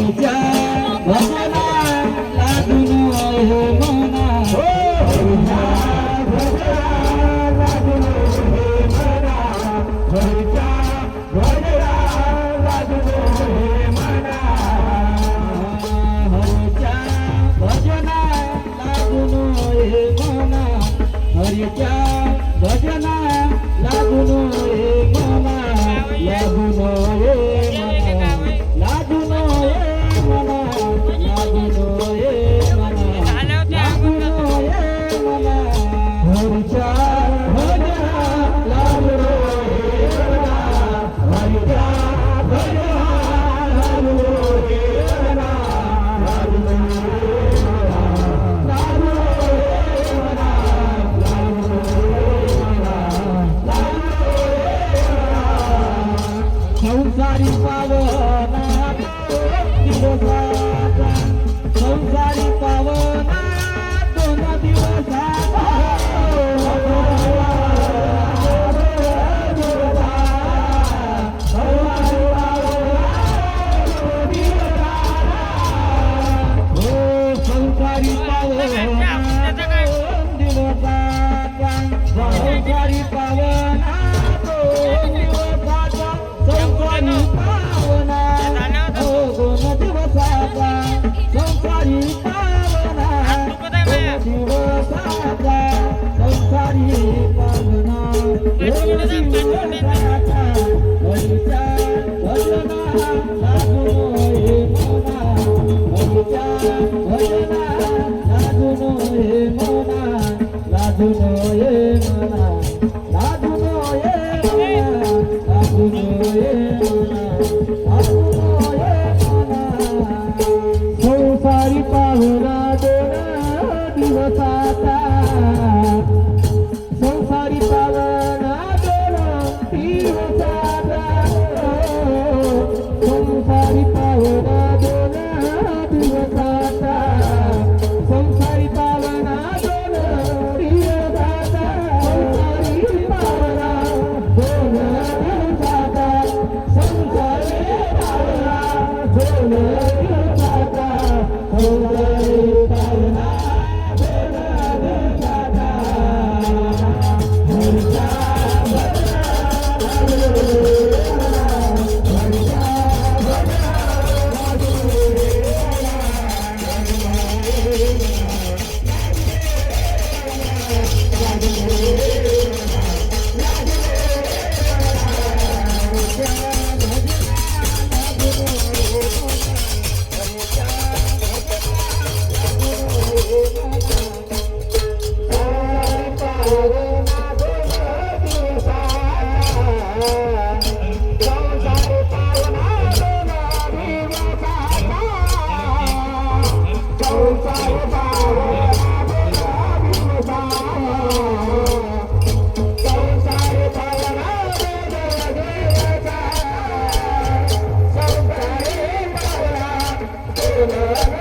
हरीच्या भजना लागून हे मना हरीच्या भजना लागून हे मना हरीच्या भजना लागून हे मना हरीच्या भजना लागून हे मना हरीच्या भजना लागून हे मना लागून हे मना लागून हे मना लागून हे मना लागून हे मना हरीच्या भजना लागून हे मना हरीच्या भजना लागून हे मना लागून संसारी पावना दिवसाचा संसारी पावना दोन दिवसाचा संसारी पावना दिवसाचा संसारी पावना संसारी पावना दोन दिवसाचा संसारी पावना दिवसाचा संसारी पावना दिवसाचा हरीच्या भजना लागून हे मना हरीच्या भजना लागून हे मना लागून हे मना लागून हे मना लागून हे संसारी पावना दोन दिवसाचा संसारी पावना दोन दिवसाचा संसारी पावना दोन दिवसाचा संसारी पावना दोन दिवसाचा संसारी पावना दोन दिवसाचा संसारी पावना दोन दिवसाचा संसारी पावना दोन दिवसाचा हरीच्या भजना लागून हरीच्या भजना लागून संसारी